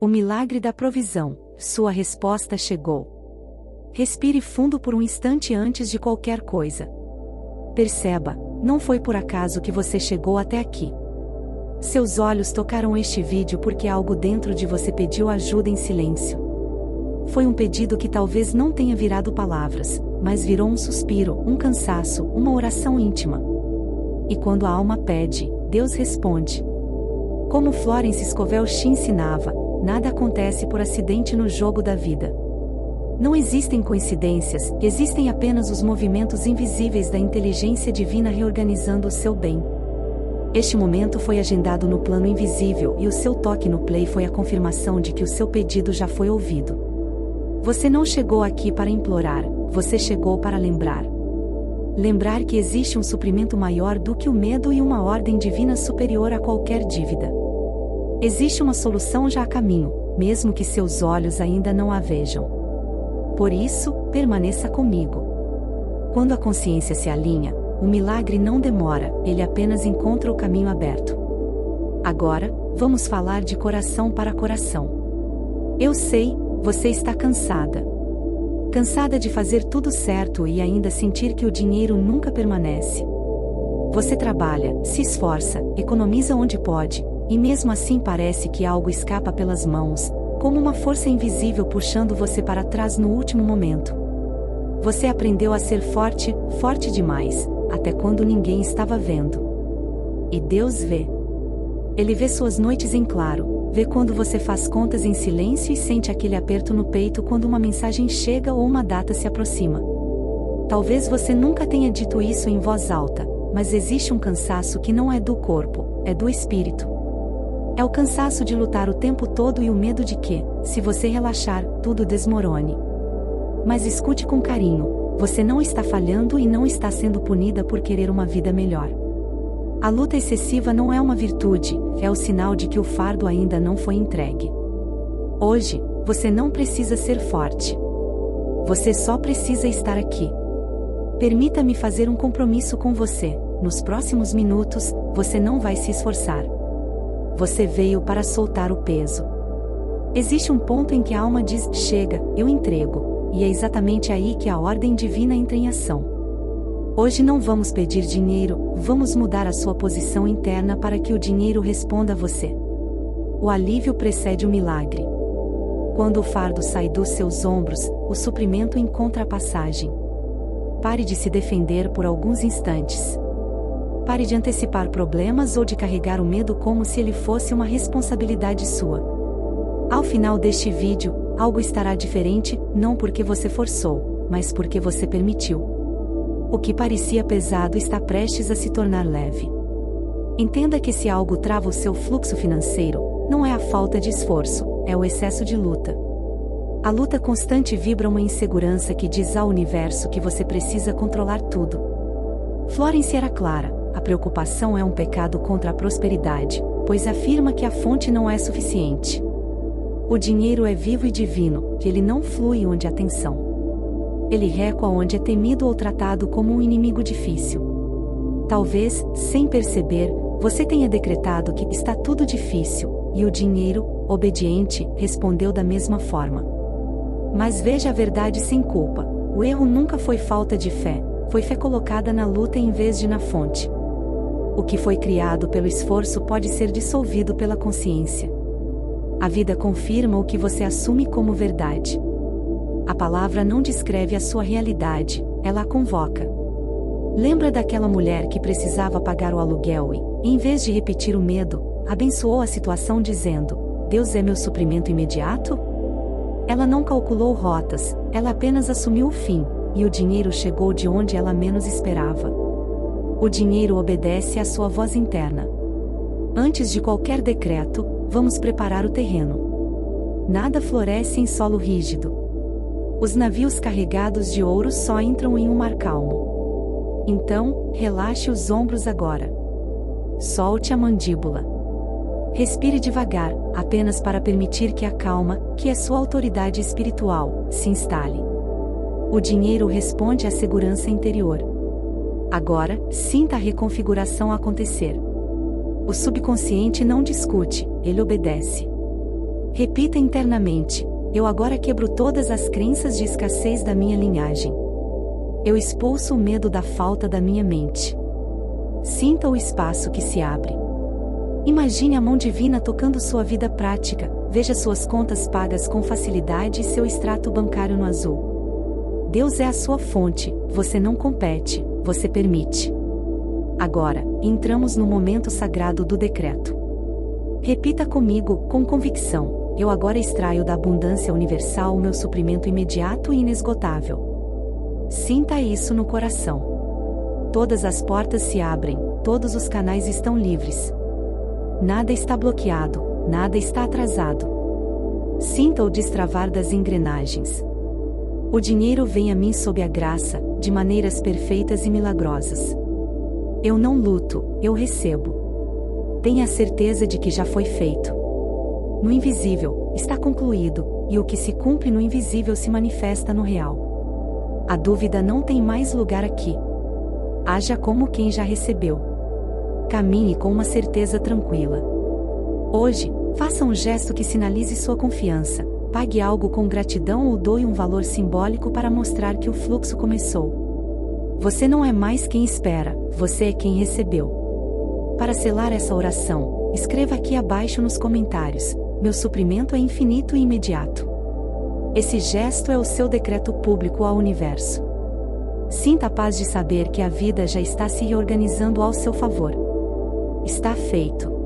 O milagre da provisão, sua resposta chegou. Respire fundo por um instante antes de qualquer coisa. Perceba, não foi por acaso que você chegou até aqui. Seus olhos tocaram este vídeo porque algo dentro de você pediu ajuda em silêncio. Foi um pedido que talvez não tenha virado palavras, mas virou um suspiro, um cansaço, uma oração íntima. E quando a alma pede, Deus responde. Como Florence Scovel Shinn ensinava, nada acontece por acidente no jogo da vida. Não existem coincidências, existem apenas os movimentos invisíveis da inteligência divina reorganizando o seu bem. Este momento foi agendado no plano invisível e o seu toque no play foi a confirmação de que o seu pedido já foi ouvido. Você não chegou aqui para implorar, você chegou para lembrar. Lembrar que existe um suprimento maior do que o medo e uma ordem divina superior a qualquer dívida. Existe uma solução já a caminho, mesmo que seus olhos ainda não a vejam. Por isso, permaneça comigo. Quando a consciência se alinha, o milagre não demora, ele apenas encontra o caminho aberto. Agora, vamos falar de coração para coração. Eu sei, você está cansada. Cansada de fazer tudo certo e ainda sentir que o dinheiro nunca permanece. Você trabalha, se esforça, economiza onde pode, e mesmo assim parece que algo escapa pelas mãos, como uma força invisível puxando você para trás no último momento. Você aprendeu a ser forte, forte demais, até quando ninguém estava vendo. E Deus vê. Ele vê suas noites em claro, vê quando você faz contas em silêncio e sente aquele aperto no peito quando uma mensagem chega ou uma data se aproxima. Talvez você nunca tenha dito isso em voz alta, mas existe um cansaço que não é do corpo, é do espírito. É o cansaço de lutar o tempo todo e o medo de que, se você relaxar, tudo desmorone. Mas escute com carinho, você não está falhando e não está sendo punida por querer uma vida melhor. A luta excessiva não é uma virtude, é o sinal de que o fardo ainda não foi entregue. Hoje, você não precisa ser forte. Você só precisa estar aqui. Permita-me fazer um compromisso com você, nos próximos minutos, você não vai se esforçar. Você veio para soltar o peso. Existe um ponto em que a alma diz, chega, eu entrego, e é exatamente aí que a ordem divina entra em ação. Hoje não vamos pedir dinheiro, vamos mudar a sua posição interna para que o dinheiro responda a você. O alívio precede o milagre. Quando o fardo sai dos seus ombros, o suprimento encontra a passagem. Pare de se defender por alguns instantes. Pare de antecipar problemas ou de carregar o medo como se ele fosse uma responsabilidade sua. Ao final deste vídeo, algo estará diferente, não porque você forçou, mas porque você permitiu. O que parecia pesado está prestes a se tornar leve. Entenda que se algo trava o seu fluxo financeiro, não é a falta de esforço, é o excesso de luta. A luta constante vibra uma insegurança que diz ao universo que você precisa controlar tudo. Florence era clara, a preocupação é um pecado contra a prosperidade, pois afirma que a fonte não é suficiente. O dinheiro é vivo e divino, ele não flui onde há tensão. Ele recua onde é temido ou tratado como um inimigo difícil. Talvez, sem perceber, você tenha decretado que está tudo difícil, e o dinheiro, obediente, respondeu da mesma forma. Mas veja a verdade sem culpa, o erro nunca foi falta de fé, foi fé colocada na luta em vez de na fonte. O que foi criado pelo esforço pode ser dissolvido pela consciência. A vida confirma o que você assume como verdade. A palavra não descreve a sua realidade, ela a convoca. Lembra daquela mulher que precisava pagar o aluguel e, em vez de repetir o medo, abençoou a situação dizendo, Deus é meu suprimento imediato? Ela não calculou rotas, ela apenas assumiu o fim, e o dinheiro chegou de onde ela menos esperava. O dinheiro obedece à sua voz interna. Antes de qualquer decreto, vamos preparar o terreno. Nada floresce em solo rígido. Os navios carregados de ouro só entram em um mar calmo. Então, relaxe os ombros agora. Solte a mandíbula. Respire devagar, apenas para permitir que a calma, que é sua autoridade espiritual, se instale. O dinheiro responde à segurança interior. Agora, sinta a reconfiguração acontecer. O subconsciente não discute, ele obedece. Repita internamente: eu agora quebro todas as crenças de escassez da minha linhagem. Eu expulso o medo da falta da minha mente. Sinta o espaço que se abre. Imagine a mão divina tocando sua vida prática, veja suas contas pagas com facilidade e seu extrato bancário no azul. Deus é a sua fonte, você não compete, você permite. Agora, entramos no momento sagrado do decreto. Repita comigo, com convicção: eu agora extraio da abundância universal o meu suprimento imediato e inesgotável. Sinta isso no coração. Todas as portas se abrem, todos os canais estão livres. Nada está bloqueado, nada está atrasado. Sinta o destravar das engrenagens. O dinheiro vem a mim sob a graça, de maneiras perfeitas e milagrosas. Eu não luto, eu recebo. Tenha a certeza de que já foi feito. No invisível, está concluído, e o que se cumpre no invisível se manifesta no real. A dúvida não tem mais lugar aqui. Haja como quem já recebeu. Caminhe com uma certeza tranquila. Hoje, faça um gesto que sinalize sua confiança, pague algo com gratidão ou doe um valor simbólico para mostrar que o fluxo começou. Você não é mais quem espera, você é quem recebeu. Para selar essa oração, escreva aqui abaixo nos comentários: meu suprimento é infinito e imediato. Esse gesto é o seu decreto público ao universo. Sinta a paz de saber que a vida já está se reorganizando ao seu favor. Está feito.